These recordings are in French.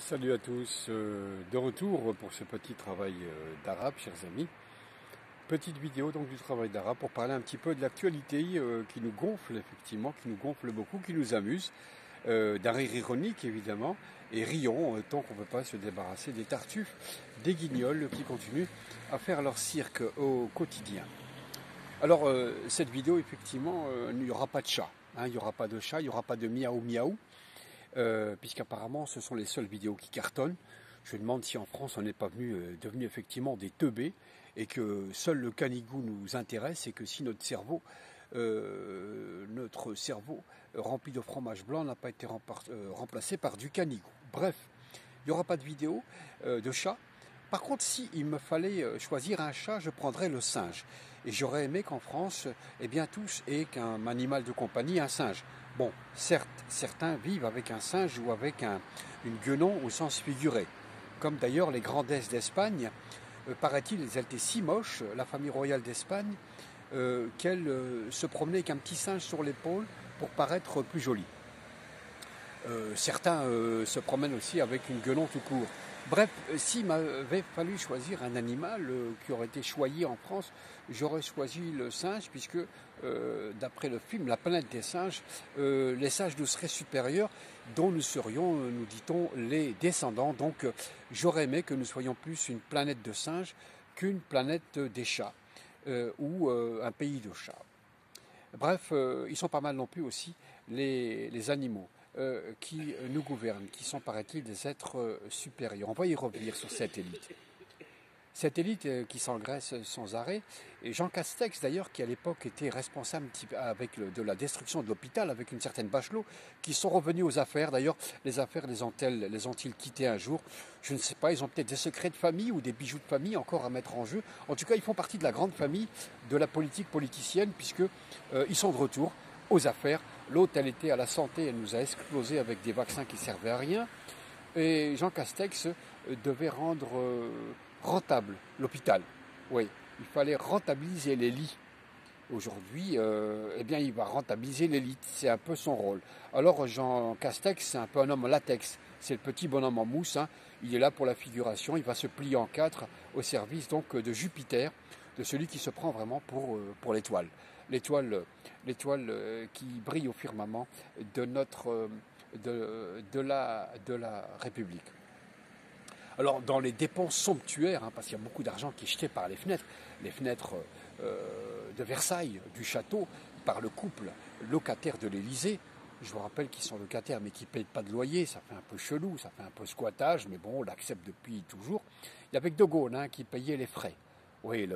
Salut à tous, de retour pour ce petit travail d'arabe, chers amis. Petite vidéo donc du travail d'arabe pour parler un petit peu de l'actualité qui nous gonfle effectivement, qui nous gonfle beaucoup, qui nous amuse, d'un rire ironique évidemment, et rions tant qu'on ne peut pas se débarrasser des tartuffes, des guignols qui continuent à faire leur cirque au quotidien. Alors cette vidéo effectivement, il n'y aura pas de chat, hein, il n'y aura pas de chat, il n'y aura pas de miaou miaou. Puisqu'apparemment ce sont les seules vidéos qui cartonnent. Je me demande si en France on n'est pas devenu effectivement des teubés et que seul le canigou nous intéresse et que si notre cerveau rempli de fromage blanc n'a pas été remplacé par du canigou. Bref, il n'y aura pas de vidéo de chat. Par contre, si il me fallait choisir un chat, je prendrais le singe. Et j'aurais aimé qu'en France, eh bien tous aient qu'un animal de compagnie, un singe. Bon, certes, certains vivent avec un singe ou avec une guenon au sens figuré. Comme d'ailleurs les grandesses d'Espagne, paraît-il, elles étaient si moches, la famille royale d'Espagne, qu'elles se promenaient avec un petit singe sur l'épaule pour paraître plus jolies. Certains se promènent aussi avec une guenon tout court. Bref, s'il m'avait fallu choisir un animal qui aurait été choyé en France, j'aurais choisi le singe, puisque d'après le film La planète des singes, les singes nous seraient supérieurs, dont nous serions, nous dit-on, les descendants. Donc j'aurais aimé que nous soyons plus une planète de singes qu'une planète des chats, ou un pays de chats. Bref, ils sont pas mal non plus aussi, les animaux. Qui nous gouvernent, qui sont, paraît-il, des êtres supérieurs. On va y revenir sur cette élite. Cette élite qui s'engraisse sans arrêt, et Jean Castex d'ailleurs, qui à l'époque était responsable de la destruction de l'hôpital avec une certaine Bachelot, qui sont revenus aux affaires. D'ailleurs, les affaires les ont-ils quittées un jour? Je ne sais pas, ils ont peut-être des secrets de famille ou des bijoux de famille encore à mettre en jeu. En tout cas, ils font partie de la grande famille de la politique politicienne, puisqu'ils sont de retour aux affaires. L'autre, elle était à la santé, elle nous a explosé avec des vaccins qui servaient à rien. Et Jean Castex devait rendre rentable l'hôpital. Oui, il fallait rentabiliser les lits. Aujourd'hui, eh bien, il va rentabiliser l'élite. C'est un peu son rôle. Alors, Jean Castex, c'est un peu un homme en latex. C'est le petit bonhomme en mousse. Hein. Il est là pour la figuration. Il va se plier en quatre au service donc de Jupiter, de celui qui se prend vraiment pour l'étoile. L'étoile qui brille au firmament de la République. Alors, dans les dépenses somptuaires, hein, parce qu'il y a beaucoup d'argent qui est jeté par les fenêtres de Versailles, du château, par le couple locataire de l'Élysée. Je vous rappelle qu'ils sont locataires mais qui ne payent pas de loyer, ça fait un peu chelou, ça fait un peu squattage, mais bon, on l'accepte depuis toujours. Il y avait De Gaulle hein, qui payait les frais. Oui,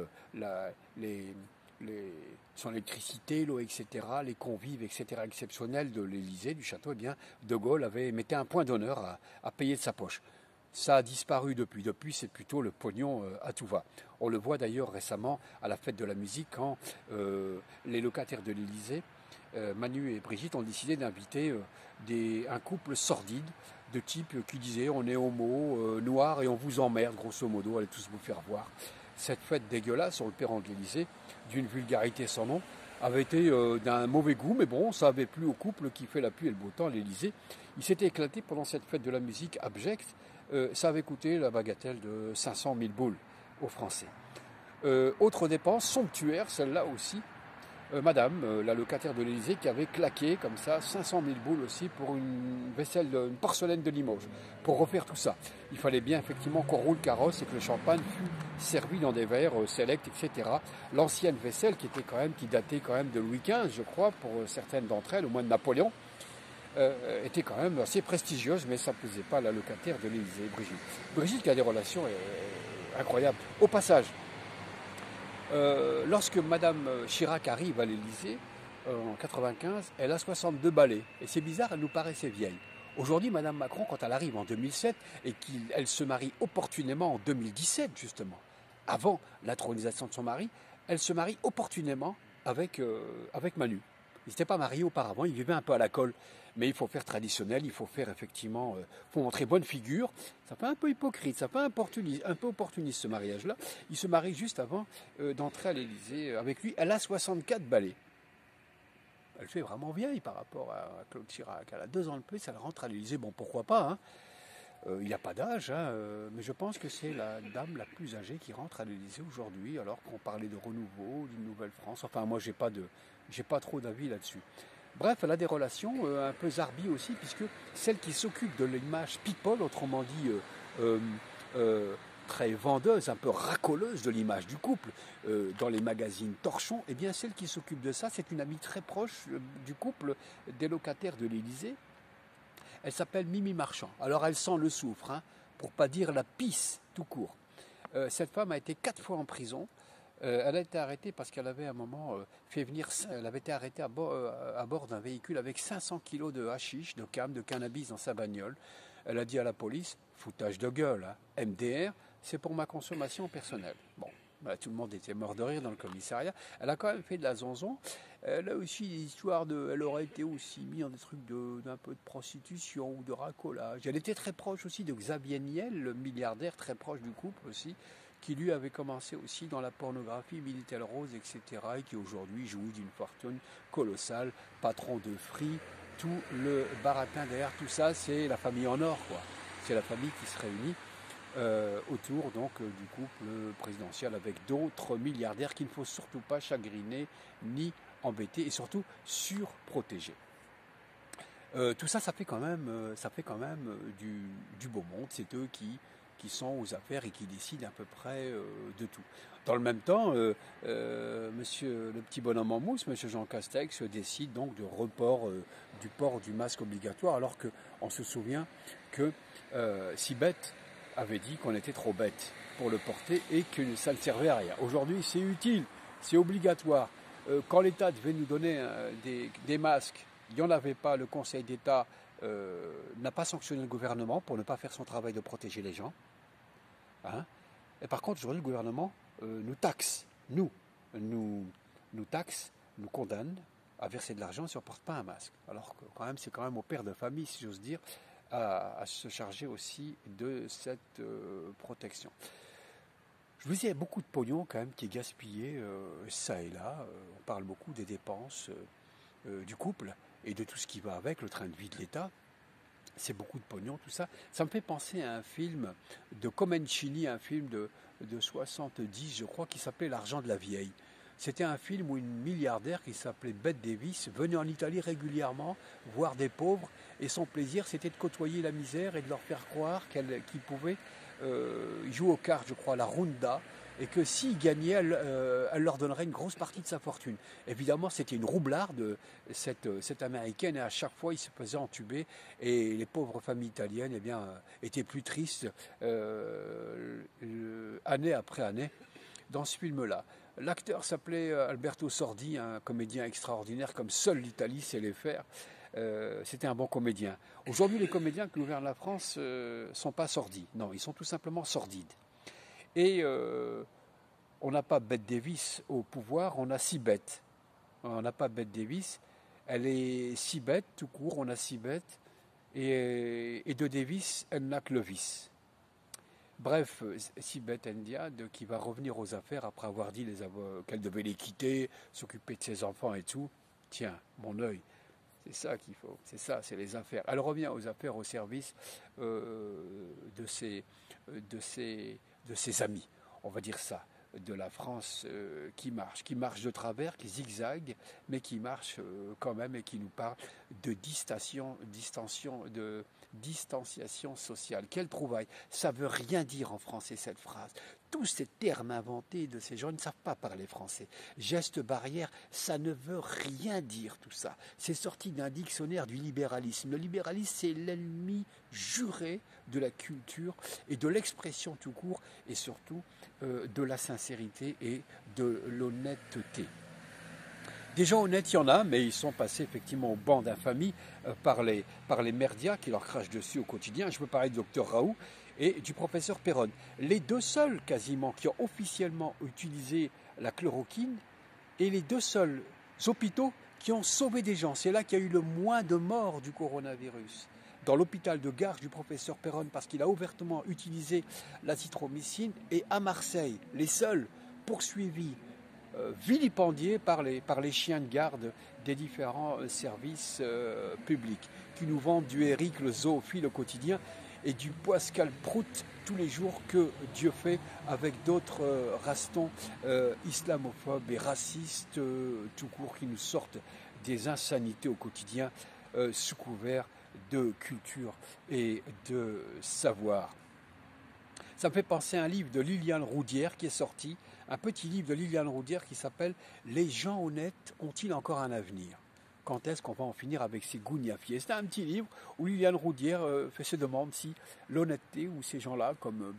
son électricité, l'eau, etc., les convives, etc., exceptionnels de l'Élysée, du château, eh bien, De Gaulle mettait un point d'honneur à payer de sa poche. Ça a disparu depuis. Depuis, c'est plutôt le pognon à tout va. On le voit d'ailleurs récemment à la fête de la musique quand les locataires de l'Élysée, Manu et Brigitte, ont décidé d'inviter un couple sordide de type qui disait on est homo, noir et on vous emmerde, grosso modo, allez tous vous faire voir. Cette fête dégueulasse sur le perron de l'Élysée, d'une vulgarité sans nom, avait été d'un mauvais goût, mais bon, ça avait plu au couple qui fait la pluie et le beau temps à l'Élysée. Il s'était éclaté pendant cette fête de la musique abjecte. Ça avait coûté la bagatelle de 500 000 boules aux Français. Autre dépense somptuaire, celle-là aussi, madame, la locataire de l'Élysée, qui avait claqué comme ça 500 000 boules aussi pour une une porcelaine de Limoges, pour refaire tout ça. Il fallait bien effectivement qu'on roule carrosse et que le champagne fût servi dans des verres sélects, etc. L'ancienne vaisselle qui datait quand même de Louis XV, je crois, pour certaines d'entre elles, au moins de Napoléon, était quand même assez prestigieuse, mais ça ne plaisait pas à la locataire de l'Élysée, Brigitte. Brigitte qui a des relations incroyables. Au passage, lorsque Madame Chirac arrive à l'Élysée, en 95, elle a 62 balais. Et c'est bizarre, elle nous paraissait vieille. Aujourd'hui, Madame Macron, quand elle arrive en 2007, et qu'elle se marie opportunément en 2017, justement, avant l'intronisation de son mari, elle se marie opportunément avec Manu. Ils n'étaient pas mariés auparavant, ils vivaient un peu à la colle. Mais il faut faire traditionnel, il faut faire effectivement, faut montrer bonne figure. Ça fait un peu hypocrite, ça fait un peu opportuniste ce mariage-là. Il se marie juste avant d'entrer à l'Élysée avec lui. Elle a 64 balais. Elle fait vraiment vieille par rapport à Claude Chirac. Elle a 2 ans de plus, elle rentre à l'Élysée. Bon, pourquoi pas, hein. Il n'y a pas d'âge, hein, mais je pense que c'est la dame la plus âgée qui rentre à l'Élysée aujourd'hui, alors qu'on parlait de renouveau, d'une nouvelle France. Enfin, moi, j'ai pas trop d'avis là-dessus. Bref, elle a des relations un peu zarbi aussi, puisque celle qui s'occupe de l'image people, autrement dit euh, euh, très vendeuse, un peu racoleuse de l'image du couple, dans les magazines torchons, eh bien celle qui s'occupe de ça, c'est une amie très proche du couple des locataires de l'Élysée. Elle s'appelle Mimi Marchand. Alors elle sent le soufre, hein, pour pas dire la pisse tout court. Cette femme a été 4 fois en prison. Elle a été arrêtée parce qu'elle avait à un moment fait venir. Elle avait été arrêtée à bord d'un véhicule avec 500 kilos de hashish, de de cannabis dans sa bagnole. Elle a dit à la police, foutage de gueule, hein, MDR, c'est pour ma consommation personnelle. Bon, bah, tout le monde était mort de rire dans le commissariat. Elle a quand même fait de la zonzon. Elle a aussi des histoires de. Elle aurait été aussi mise dans des trucs d'un peu de prostitution ou de racolage. Elle était très proche aussi de Xavier Niel, le milliardaire très proche du couple aussi, qui lui avait commencé aussi dans la pornographie, Minitel Rose, etc., et qui aujourd'hui jouit d'une fortune colossale, patron de Free, tout le baratin derrière tout ça, c'est la famille en or, quoi. C'est la famille qui se réunit autour donc du couple présidentiel avec d'autres milliardaires qu'il ne faut surtout pas chagriner ni embêter et surtout surprotéger. Tout ça, ça fait quand même du beau monde. C'est eux qui sont aux affaires et qui décident à peu près de tout. Dans le même temps, monsieur le petit bonhomme en mousse, monsieur Jean Castex, décide donc de report du port du masque obligatoire, alors qu'on se souvient que Sibeth avait dit qu'on était trop bête pour le porter et que ça ne servait à rien. Aujourd'hui, c'est utile, c'est obligatoire. Quand l'État devait nous donner des masques, il n'y en avait pas, le Conseil d'État n'a pas sanctionné le gouvernement pour ne pas faire son travail de protéger les gens. Hein, et par contre, aujourd'hui, le gouvernement nous taxe, nous taxe, nous condamne à verser de l'argent si on ne porte pas un masque. Alors que quand même, c'est quand même au père de famille, si j'ose dire, à se charger aussi de cette protection. Je vous dis, il y a beaucoup de pognon quand même qui est gaspillé ça et là. On parle beaucoup des dépenses du couple et de tout ce qui va avec, le train de vie de l'État. C'est beaucoup de pognon, tout ça. Ça me fait penser à un film de Comencini, un film de 70, je crois, qui s'appelait L'argent de la vieille. C'était un film où une milliardaire qui s'appelait Bette Davis venait en Italie régulièrement voir des pauvres et son plaisir c'était de côtoyer la misère et de leur faire croire qu'ils pouvaient jouer aux cartes, je crois, la Ronda, et que s'il gagnait, elle leur donnerait une grosse partie de sa fortune. Évidemment, c'était une roublarde, cette américaine, et à chaque fois, il se faisait entuber, et les pauvres familles italiennes eh bien, étaient plus tristes année après année dans ce film-là. L'acteur s'appelait Alberto Sordi, un comédien extraordinaire, comme seule l'Italie sait les faire. C'était un bon comédien. Aujourd'hui, les comédiens qui gouvernent la France ne sont pas sordis. Non, ils sont tout simplement sordides. Et on n'a pas Bette Davis au pouvoir, on a Sibeth. On n'a pas Bette Davis, elle est Sibeth tout court, on a Sibeth. Et de Davis, elle n'a que le vice. Bref, Sibeth Ndiaye, qui va revenir aux affaires après avoir dit qu'elle devait les quitter, s'occuper de ses enfants et tout. Tiens, mon œil, c'est ça qu'il faut, c'est ça, c'est les affaires. Elle revient aux affaires au service de ses amis, on va dire ça, de la France qui marche de travers, qui zigzague, mais qui marche quand même et qui nous parle de distanciation sociale. Quelle trouvaille! Ça veut rien dire en français cette phrase. Tous ces termes inventés de ces gens ne savent pas parler français. Geste barrière, ça ne veut rien dire tout ça. C'est sorti d'un dictionnaire du libéralisme. Le libéralisme, c'est l'ennemi juré de la culture et de l'expression tout court et surtout de la sincérité et de l'honnêteté. Des gens honnêtes, il y en a, mais ils sont passés effectivement au banc d'infamie par les merdias qui leur crachent dessus au quotidien. Je peux parler du Dr Raoult et du professeur Perron. Les deux seuls quasiment qui ont officiellement utilisé la chloroquine et les deux seuls hôpitaux qui ont sauvé des gens. C'est là qu'il y a eu le moins de morts du coronavirus. Dans l'hôpital de Garches du professeur Perron, parce qu'il a ouvertement utilisé l'azithromycine, et à Marseille, les seuls poursuivis, vilipendiés par les chiens de garde des différents services publics, qui nous vendent du Eric, le zoophile au quotidien. et du poiscal prout tous les jours que Dieu fait avec d'autres rastons islamophobes et racistes tout court qui nous sortent des insanités au quotidien sous couvert de culture et de savoir. Ça me fait penser à un livre de Liliane Roudière qui est sorti, un petit livre de Liliane Roudière qui s'appelle « Les gens honnêtes ont-ils encore un avenir ?» Quand est-ce qu'on va en finir avec ces gougnafiers? C'est un petit livre où Liliane Roudière fait se demande si l'honnêteté ou ces gens-là, comme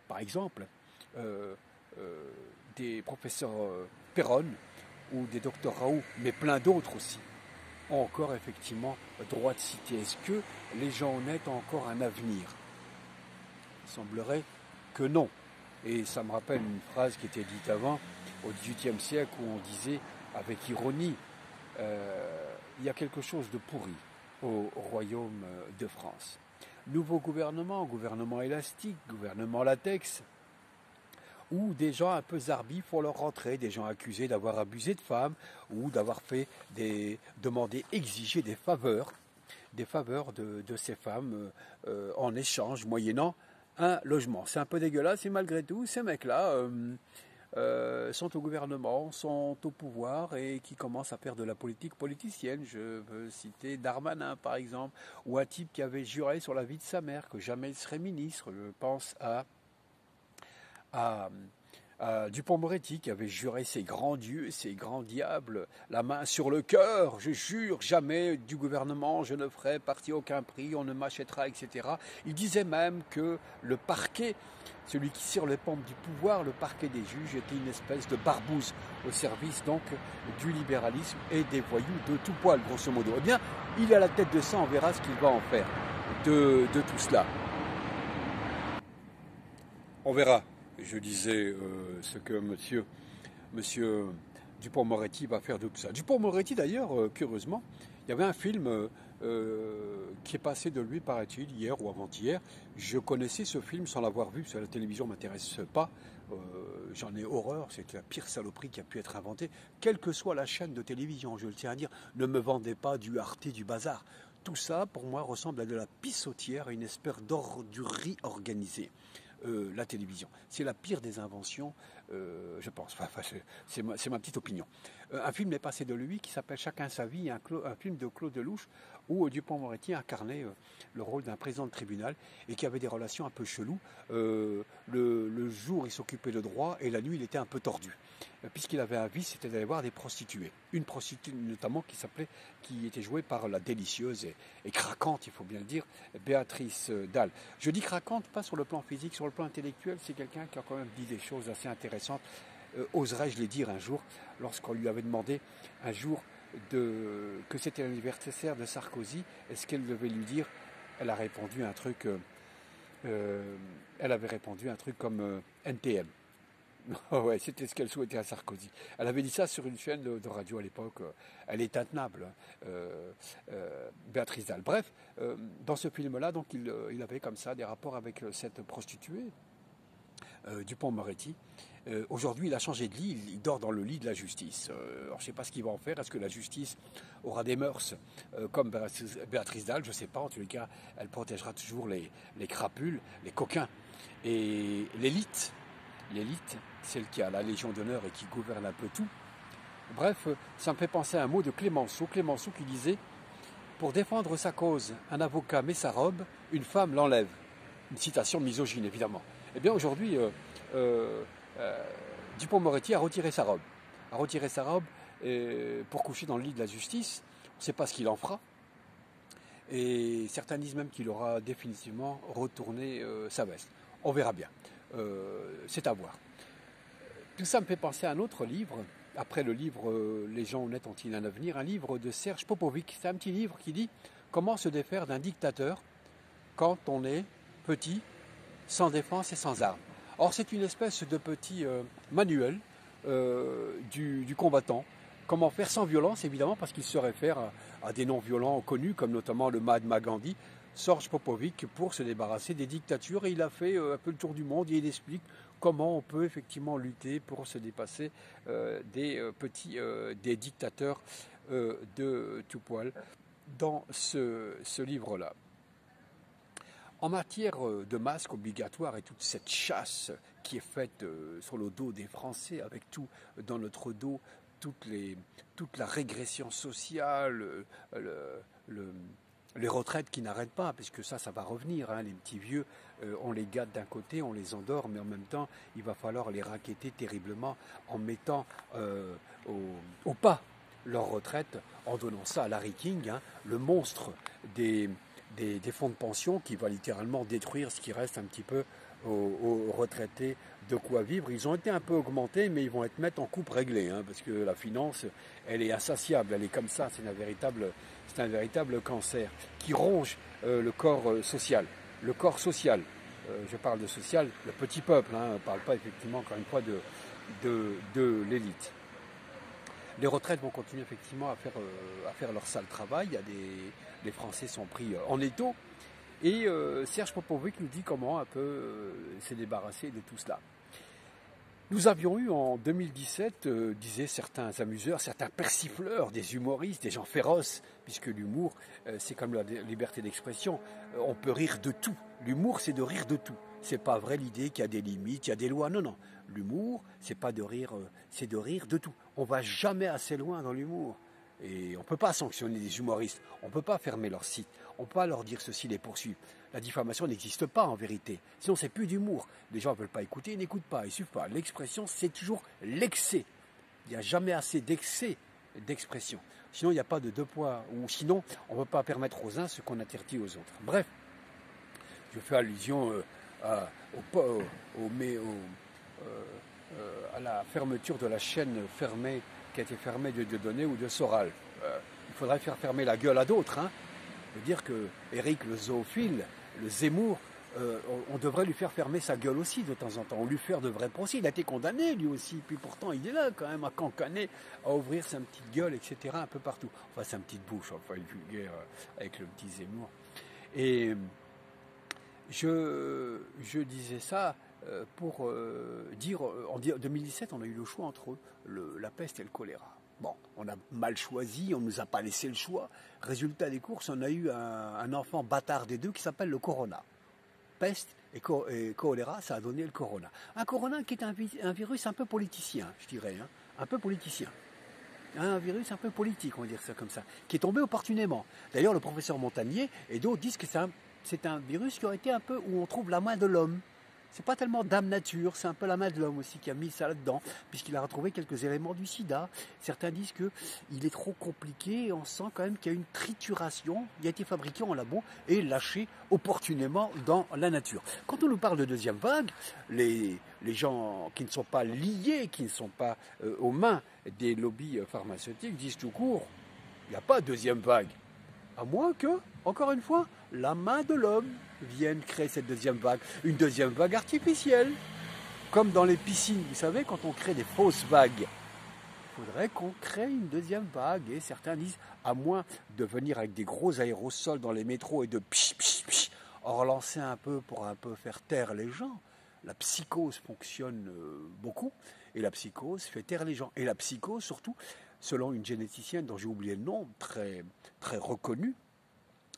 par exemple des professeurs Perron ou des docteurs Raoult, mais plein d'autres aussi, ont encore effectivement droit de citer. Est-ce que les gens honnêtes ont encore un avenir? Il semblerait que non. Et ça me rappelle une phrase qui était dite avant, au XVIIIe siècle, où on disait avec ironie il y a quelque chose de pourri au royaume de France. Nouveau gouvernement élastique, gouvernement latex, où des gens un peu zarbis font leur rentrée, des gens accusés d'avoir abusé de femmes ou d'avoir fait exiger des faveurs de ces femmes en échange, moyennant un logement. C'est un peu dégueulasse et malgré tout, ces mecs-là sont au gouvernement, sont au pouvoir et qui commencent à faire de la politique politicienne. Je veux citer Darmanin par exemple, ou un type qui avait juré sur la vie de sa mère que jamais il serait ministre. Je pense à Dupond-Moretti qui avait juré ses grands dieux, ses grands diables, la main sur le cœur, je jure, jamais du gouvernement je ne ferai partie aucun prix, on ne m'achètera, etc. Il disait même que le parquet, celui qui tire les pompes du pouvoir, le parquet des juges, était une espèce de barbouze au service donc du libéralisme et des voyous de tout poil, grosso modo. Eh bien, il est à la tête de ça, on verra ce qu'il va en faire de tout cela. On verra. Je disais ce que monsieur Dupond-Moretti va faire de tout ça. Dupond-Moretti, d'ailleurs, curieusement, il y avait un film qui est passé de lui, paraît-il, hier ou avant-hier. Je connaissais ce film sans l'avoir vu, parce que la télévision ne m'intéresse pas. J'en ai horreur, c'est la pire saloperie qui a pu être inventée. Quelle que soit la chaîne de télévision, je le tiens à dire, ne me vendez pas du Arte, du bazar. Tout ça, pour moi, ressemble à de la pissotière, à une espèce d'ordurie organisée. La télévision. C'est la pire des inventions, je pense. Enfin, c'est ma petite opinion. Un film est passé de lui qui s'appelle Chacun sa vie, un film de Claude Lelouch où Dupond-Moretti incarnait le rôle d'un président de tribunal et qui avait des relations un peu cheloues. Le jour, il s'occupait de droit et la nuit, il était un peu tordu. Puisqu'il avait un vice, c'était d'aller voir des prostituées. Une prostituée notamment qui était jouée par la délicieuse et craquante, il faut bien le dire, Béatrice Dalle. Je dis craquante, pas sur le plan physique, sur le plan intellectuel, c'est quelqu'un qui a quand même dit des choses assez intéressantes. Oserais-je les dire un jour, lorsqu'on lui avait demandé un jour que c'était l'anniversaire de Sarkozy, est-ce qu'elle devait lui dire? Elle a répondu un truc, elle avait répondu un truc comme NTM. Ouais, c'était ce qu'elle souhaitait à Sarkozy. Elle avait dit ça sur une chaîne de radio à l'époque. Elle est intenable, Béatrice Dalle. Bref, dans ce film-là, donc il avait comme ça des rapports avec cette prostituée, Dupond-Moretti. Aujourd'hui, il a changé de lit, il dort dans le lit de la justice. Alors, je ne sais pas ce qu'il va en faire. Est-ce que la justice aura des mœurs comme Béatrice Dalle? Je ne sais pas. En tous les cas, elle protégera toujours les crapules, les coquins. Et l'élite, celle qui a la Légion d'honneur et qui gouverne un peu tout. Bref, ça me fait penser à un mot de Clémenceau qui disait « Pour défendre sa cause, un avocat met sa robe, une femme l'enlève ». Une citation misogyne, évidemment. Eh bien, aujourd'hui, Dupond-Moretti a retiré sa robe. Pour coucher dans le lit de la justice. On ne sait pas ce qu'il en fera. Et certains disent même qu'il aura définitivement retourné sa veste. On verra bien. C'est à voir. Tout ça me fait penser à un autre livre, après le livre Les gens honnêtes ont-ils un avenir, un livre de Serge Popovic. C'est un petit livre qui dit comment se défaire d'un dictateur quand on est petit, sans défense et sans armes. Or, c'est une espèce de petit manuel du combattant. Comment faire sans violence, évidemment, parce qu'il se réfère à des non-violents connus, comme notamment le Mahatma Gandhi, Serge Popovic, pour se débarrasser des dictatures. Et il a fait un peu le tour du monde et il explique comment on peut effectivement lutter pour se dépasser des dictateurs de tout poil dans ce livre-là. En matière de masques obligatoires et toute cette chasse qui est faite sur le dos des Français, avec tout dans notre dos, toute la régression sociale, le- les retraites qui n'arrêtent pas, puisque ça va revenir. Hein, les petits vieux, on les gâte d'un côté, on les endort, mais en même temps, il va falloir les raqueter terriblement en mettant au pas leur retraite, en donnant ça à Larry King, hein, le monstre des fonds de pension qui va littéralement détruire ce qui reste un petit peu aux retraités de quoi vivre. Ils ont été un peu augmentés, mais ils vont être mettre en coupe réglée, hein, parce que la finance, elle est insatiable, elle est comme ça, c'est un véritable cancer qui ronge le corps social. Le corps social, je parle de social, le petit peuple, hein, on ne parle pas effectivement encore une fois de l'élite. Les retraites vont continuer effectivement à faire leur sale travail. Les Français sont pris en étau. Et Serge Popovic nous dit comment un peu s'est débarrassé de tout cela. Nous avions eu en 2017, disaient certains amuseurs, certains persifleurs, des humoristes, des gens féroces, puisque l'humour, c'est comme la liberté d'expression, on peut rire de tout. L'humour, c'est de rire de tout. C'est pas vrai l'idée qu'il y a des limites, il y a des lois. Non, non. L'humour, c'est pas de rire, c'est de rire de tout. On va jamais assez loin dans l'humour. Et on ne peut pas sanctionner des humoristes, on ne peut pas fermer leur site, on ne peut pas leur dire ceci, les poursuivre. La diffamation n'existe pas en vérité, sinon c'est plus d'humour. Les gens ne veulent pas écouter, ils n'écoutent pas, ils ne suivent pas. L'expression, c'est toujours l'excès. Il n'y a jamais assez d'excès d'expression. Sinon, il n'y a pas de deux poids, ou sinon, on ne peut pas permettre aux uns ce qu'on interdit aux autres. Bref, je fais allusion à la fermeture de la chaîne fermée qui a été fermée de Dieudonné ou de Soral. Il faudrait faire fermer la gueule à d'autres. Hein. Je veux dire que Éric le zoophile, le Zemmour, on devrait lui faire fermer sa gueule aussi de temps en temps, ou lui faire de vrais procès. Il a été condamné lui aussi, puis pourtant il est là quand même à cancaner, à ouvrir sa petite gueule, etc. un peu partout. Enfin sa petite bouche, enfin il est vulgaire avec le petit Zemmour. Et je disais ça pour dire, en 2017, on a eu le choix entre la peste et le choléra. Bon, on a mal choisi, on ne nous a pas laissé le choix. Résultat des courses, on a eu un enfant bâtard des deux qui s'appelle le corona. Peste et choléra, ça a donné le corona. Un corona qui est un virus un peu politicien, je dirais, hein, un peu politicien. Un virus un peu politique, on va dire ça comme ça, qui est tombé opportunément. D'ailleurs, le professeur Montagnier et d'autres disent que c'est un virus qui aurait été un peu où on trouve la main de l'homme. C'est pas tellement Dame Nature, c'est un peu la main de l'homme aussi qui a mis ça là-dedans, puisqu'il a retrouvé quelques éléments du sida. Certains disent qu'il est trop compliqué et on sent quand même qu'il y a une trituration, il a été fabriqué en labo et lâché opportunément dans la nature. Quand on nous parle de deuxième vague, les gens qui ne sont pas liés, qui ne sont pas aux mains des lobbies pharmaceutiques disent tout court, il n'y a pas de deuxième vague. À moins que, encore une fois, la main de l'homme vienne créer cette deuxième vague. Une deuxième vague artificielle. Comme dans les piscines, vous savez, quand on crée des fausses vagues, il faudrait qu'on crée une deuxième vague. Et certains disent, à moins de venir avec des gros aérosols dans les métros et de relancer un peu pour un peu faire taire les gens. La psychose fonctionne beaucoup. Et la psychose fait taire les gens. Et la psychose, surtout, selon une généticienne dont j'ai oublié le nom, très, très reconnue,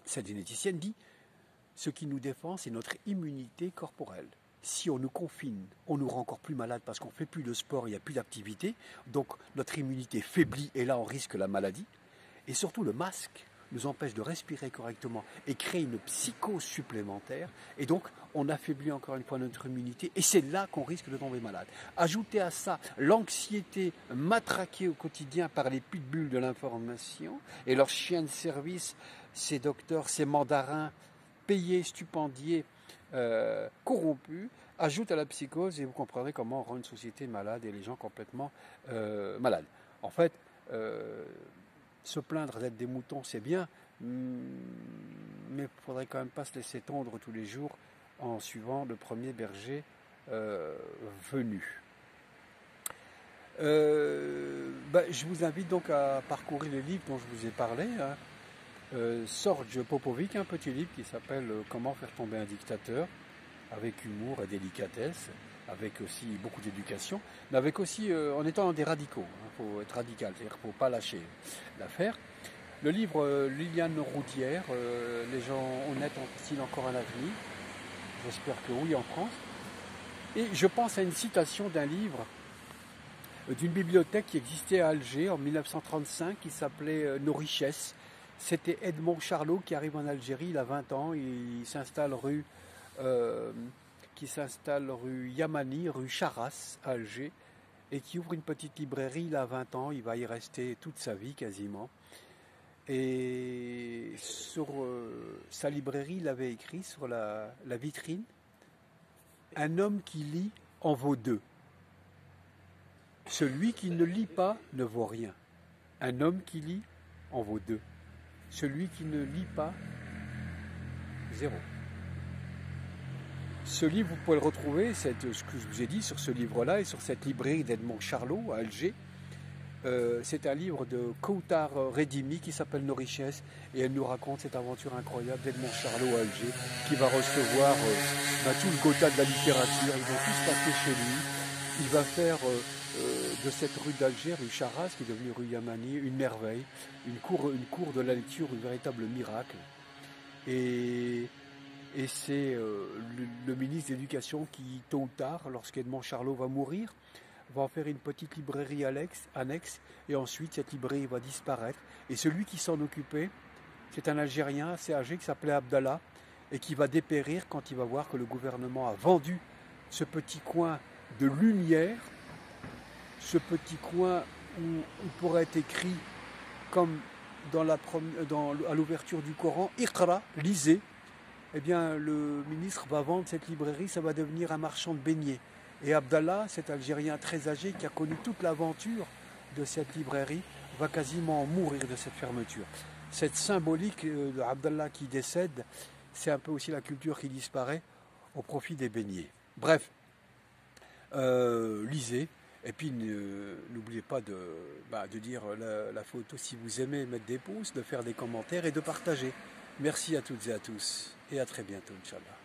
cette généticienne dit « Ce qui nous défend, c'est notre immunité corporelle. Si on nous confine, on nous rend encore plus malade parce qu'on ne fait plus de sport, il n'y a plus d'activité. Donc notre immunité faiblit et là on risque la maladie. Et surtout le masque nous empêche de respirer correctement et crée une psychose supplémentaire. Et donc, on affaiblit encore une fois notre immunité et c'est là qu'on risque de tomber malade. Ajoutez à ça l'anxiété matraquée au quotidien par les pitbulls de l'information et leurs chiens de service, ces docteurs, ces mandarins payés, stupendiés, corrompus. Ajoute à la psychose et vous comprendrez comment on rend une société malade et les gens complètement malades. En fait, se plaindre d'être des moutons, c'est bien, mais il ne faudrait quand même pas se laisser tondre tous les jours en suivant le premier berger venu. Je vous invite donc à parcourir les livres dont je vous ai parlé. Serge Popovic, un petit livre qui s'appelle « Comment faire tomber un dictateur » avec humour et délicatesse, avec aussi beaucoup d'éducation, mais avec aussi, en étant des radicaux, il faut être radical, c'est-à-dire qu'il ne faut pas lâcher l'affaire. Le livre Liliane Roudière, Les gens honnêtes ont-ils encore un avenir ? j'espère que oui en France. Et je pense à une citation d'un livre d'une bibliothèque qui existait à Alger en 1935 qui s'appelait Nos richesses. C'était Edmond Charlot qui arrive en Algérie, il a 20 ans, il s'installe rue Yamani, rue Charras à Alger, et qui ouvre une petite librairie, il a 20 ans, il va y rester toute sa vie quasiment. Et sur sa librairie, il avait écrit sur la vitrine, un homme qui lit en vaut deux. Celui qui ne lit pas ne vaut rien. Un homme qui lit en vaut deux. Celui qui ne lit pas, zéro. Ce livre, vous pouvez le retrouver, ce que je vous ai dit, sur ce livre-là et sur cette librairie d'Edmond Charlot à Alger. C'est un livre de Koutar Redimi qui s'appelle Nos richesses et elle nous raconte cette aventure incroyable d'Edmond Charlot à Alger qui va recevoir tout le Gotha de la littérature. Ils vont tous passer chez lui. Il va faire de cette rue d'Alger, rue Charras, qui est devenue rue Yamani, une merveille, une cour de la lecture, un véritable miracle. Et c'est le ministre de l'Éducation qui, tôt ou tard, lorsqu'Edmond Charlot va mourir, va en faire une petite librairie annexe, et ensuite cette librairie va disparaître. Et celui qui s'en occupait, c'est un Algérien assez âgé qui s'appelait Abdallah, et qui va dépérir quand il va voir que le gouvernement a vendu ce petit coin de lumière, ce petit coin où il pourrait être écrit comme à l'ouverture du Coran, Iqra, lisez. Eh bien, le ministre va vendre cette librairie, ça va devenir un marchand de beignets. Et Abdallah, cet Algérien très âgé qui a connu toute l'aventure de cette librairie, va quasiment mourir de cette fermeture. Cette symbolique d'Abdallah qui décède, c'est un peu aussi la culture qui disparaît au profit des beignets. Bref, lisez. Et puis n'oubliez pas de dire la photo si vous aimez, mettre des pouces, de faire des commentaires et de partager. Merci à toutes et à tous et à très bientôt, Inch'Allah.